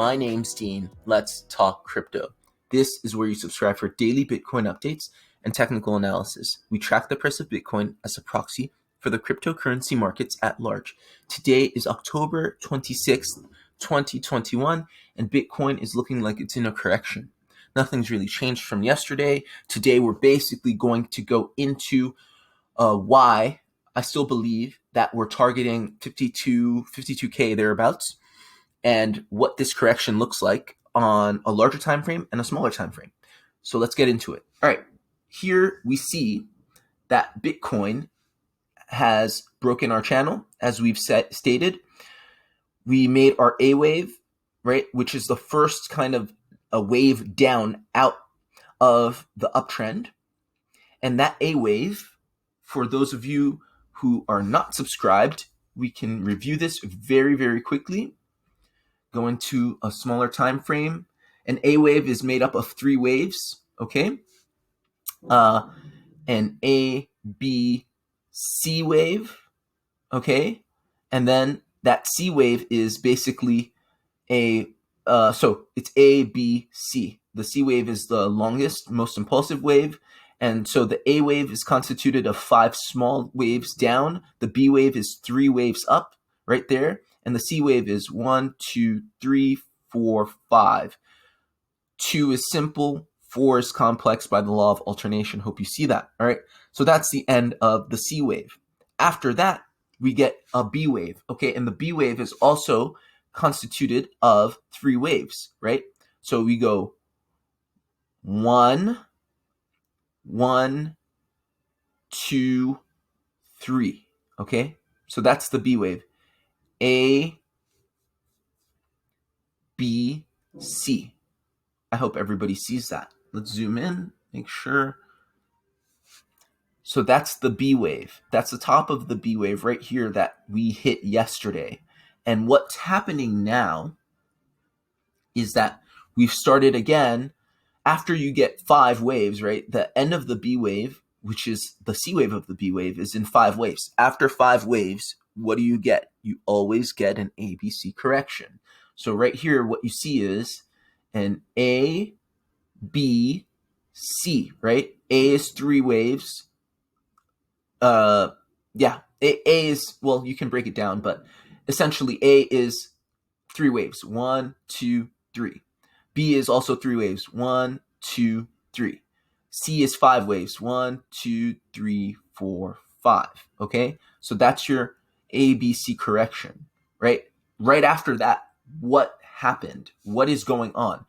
My name's Dean. Let's talk crypto. This is where you subscribe for daily Bitcoin updates and technical analysis. We track the price of Bitcoin as a proxy for the cryptocurrency markets at large. Today is October 26th, 2021, and Bitcoin is looking like it's in a correction. Nothing's really changed from yesterday. Today, we're basically going to go into why I still believe that we're targeting 52K thereabouts, and what this correction looks like on a larger time frame and a smaller time frame. So let's get into it. All right, here we see that Bitcoin has broken our channel, as we've stated. We made our A wave, right, which is the first kind of a wave down out of the uptrend. And that A wave, for those of you who are not subscribed, we can review this very, very quickly. Go into a smaller time frame. An A wave is made up of three waves, okay? An A, B, C wave, okay? And then that C wave is basically so it's A, B, C. The C wave is the longest, most impulsive wave. And so the A wave is constituted of 5 small waves down. The B wave is 3 waves up right there. And the C wave is 1, 2, 3, 4, 5. 2 is simple. 4 is complex by the law of alternation. Hope you see that. All right. So that's the end of the C wave. After that, we get a B wave. Okay. And the B wave is also constituted of 3 waves, right? So we go 1, 1, 2, 3. Okay. So that's the B wave. A, B, C. I hope everybody sees that. Let's zoom in, make sure. So that's the B wave. That's the top of the B wave right here that we hit yesterday. And what's happening now is that we've started again. After you get 5 waves, right? The end of the B wave, which is the C wave of the B wave, is in 5 waves. After 5 waves, what do you get? You always get an ABC correction. So right here, what you see is an A, B, C, right? A is 3 waves. A is, well, you can break it down, but essentially A is 3 waves. 1, 2, 3. B is also 3 waves. 1, 2, 3. C is 5 waves. 1, 2, 3, 4, 5. Okay? So that's your ABC correction, right? Right after that, what happened? What is going on?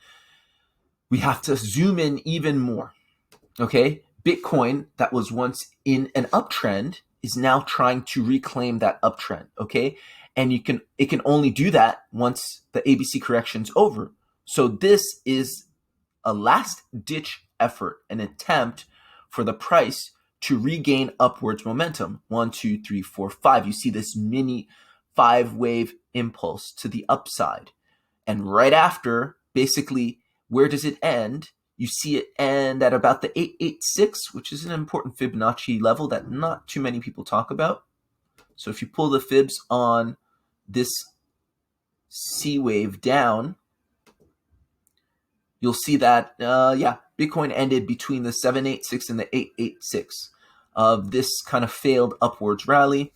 We have to zoom in even more. Okay? Bitcoin, that was once in an uptrend, is now trying to reclaim that uptrend. Okay? And it can only do that once the ABC correction's over. So this is a last-ditch effort, an attempt for the price to regain upwards momentum. 1, 2, 3, 4, 5. You see this mini 5-wave impulse to the upside. And right after, basically, where does it end? You see it end at about the 886, which is an important Fibonacci level that not too many people talk about. So if you pull the fibs on this C wave down, you'll see that, Bitcoin ended between the 786 and the 886 of this kind of failed upwards rally.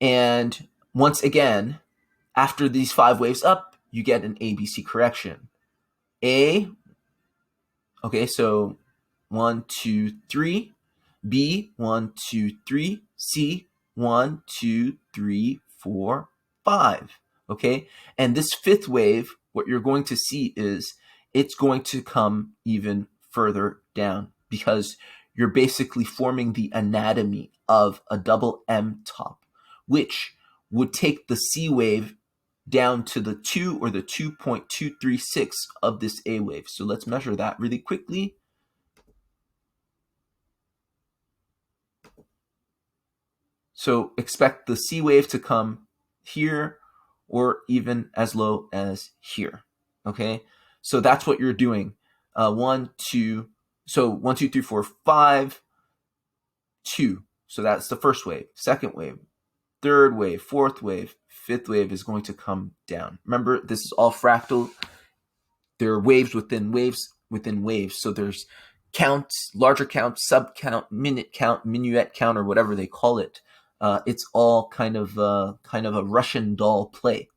And once again, after these 5 waves up, you get an ABC correction. A, okay, so 1, 2, 3. B, 1, 2, 3. C, 1, 2, 3, 4, 5. Okay, and this 5th wave, what you're going to see is it's going to come even further down because you're basically forming the anatomy of a double M top, which would take the C wave down to the 2 or the 2.236 of this A wave. So let's measure that really quickly. So expect the C wave to come here or even as low as here. Okay, so that's what you're doing. 1, 2, so 1, 2, 3, 4, 5, 2. So that's the first wave. Second wave, third wave, fourth wave, fifth wave is going to come down. Remember, this is all fractal. There are waves within waves within waves. So there's counts, larger count, sub count, minuet count, or whatever they call it. It's all kind of a Russian doll play.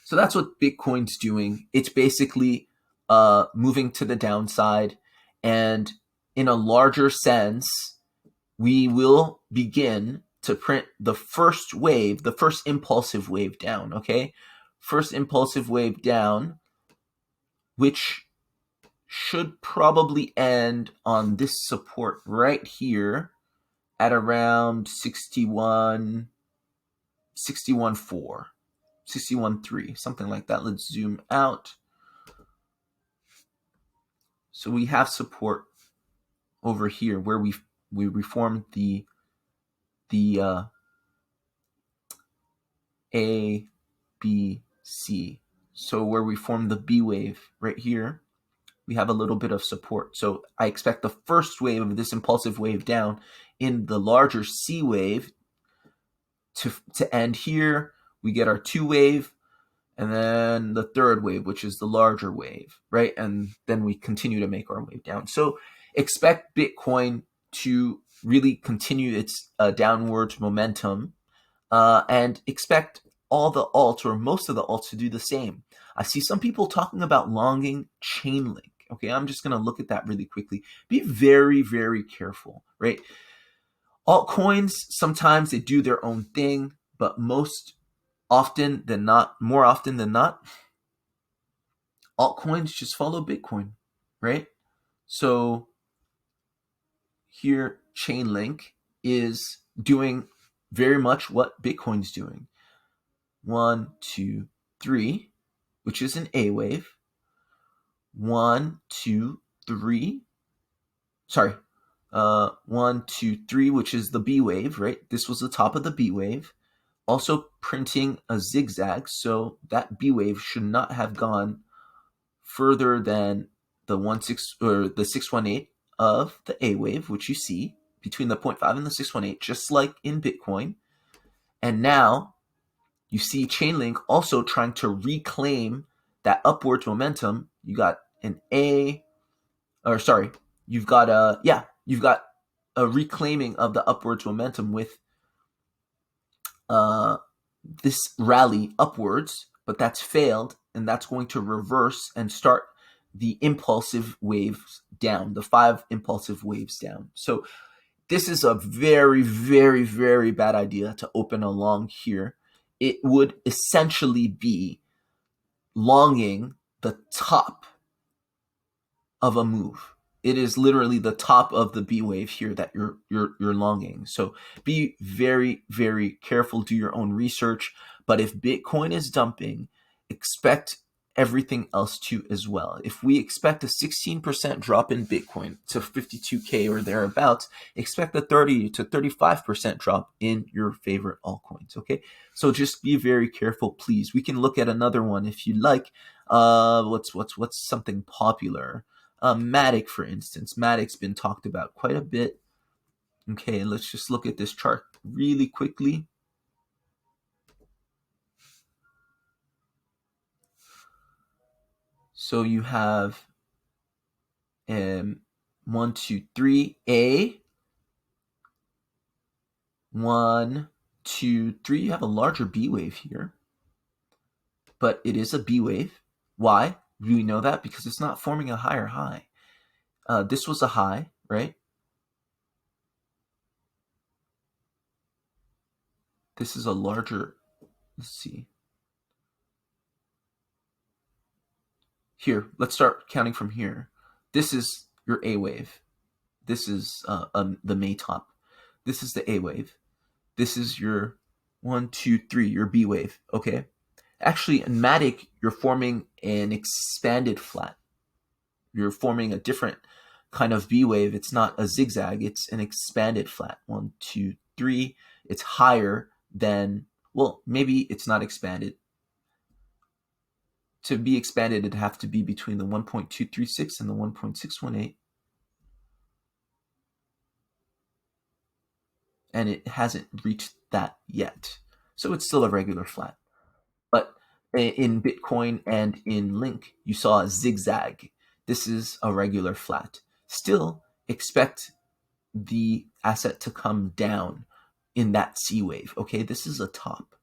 So that's what Bitcoin's doing. It's basically moving to the downside, and in a larger sense, we will begin to print the first wave, the first impulsive wave down, okay? First impulsive wave down, which should probably end on this support right here at around 61.4, 61.3, something like that. Let's zoom out. So we have support over here where we reformed the A, B, C. So where we formed the B wave right here, we have a little bit of support. So I expect the first wave of this impulsive wave down in the larger C wave to end here. We get our 2 wave, and then the third wave, which is the larger wave, right? And then we continue to make our wave down. So expect Bitcoin to really continue its downward momentum, and expect all the alts, or most of the alts, to do the same. I see some people talking about longing Chainlink. Okay, I'm just going to look at that really quickly. Be very, very careful, right? Altcoins, sometimes they do their own thing, but more often than not, altcoins just follow Bitcoin, right? So here, Chainlink is doing very much what Bitcoin's doing. 1, 2, 3, which is an A wave. 1, 2, 3. Sorry. 1, 2, 3, which is the B wave, right? This was the top of the B wave. Also printing a zigzag, so that B wave should not have gone further than the 618 of the A wave, which you see between the 0.5 and the 618, just like in Bitcoin. And now you see Chainlink also trying to reclaim that upwards momentum. You got you've got a reclaiming of the upwards momentum with this rally upwards, but that's failed, and that's going to reverse and start the impulsive waves down, the 5 impulsive waves down. So this is a very, very, very bad idea to open a long here. It would essentially be longing the top of a move. It is literally the top of the B wave here that you're longing. So be very, very careful. Do your own research. But if Bitcoin is dumping, expect everything else to as well. If we expect a 16% drop in Bitcoin to 52K or thereabouts, expect a 30 to 35% drop in your favorite altcoins. Okay, so just be very careful, please. We can look at another one if you like. What's something popular? MATIC, for instance. MATIC's been talked about quite a bit. Okay, let's just look at this chart really quickly. So you have 1, 2, 3, A. 1, 2, 3. You have a larger B wave here, but it is a B wave. Why? Do we know that? Because it's not forming a higher high. This was a high, right? This is a larger, let's see. Here, let's start counting from here. This is your A wave. This is the May top. This is the A wave. This is your 1, 2, 3, your B wave, okay? Actually, in MATIC, you're forming an expanded flat. You're forming a different kind of B wave. It's not a zigzag, it's an expanded flat. 1, 2, 3. It's higher than, well, maybe it's not expanded. To be expanded, it'd have to be between the 1.236 and the 1.618. and it hasn't reached that yet. So it's still a regular flat. But in Bitcoin and in Link, you saw a zigzag. This is a regular flat. Still, expect the asset to come down in that C wave. Okay, this is a top.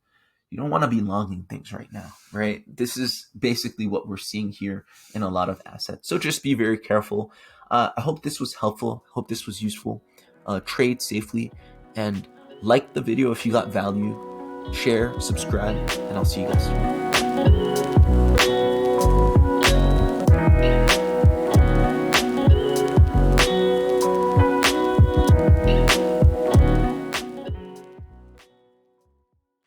You don't want to be longing things right now, right? This is basically what we're seeing here in a lot of assets. So just be very careful. I hope this was helpful. Hope this was useful. Trade safely and like the video if you got value. Share, subscribe, and I'll see you guys tomorrow.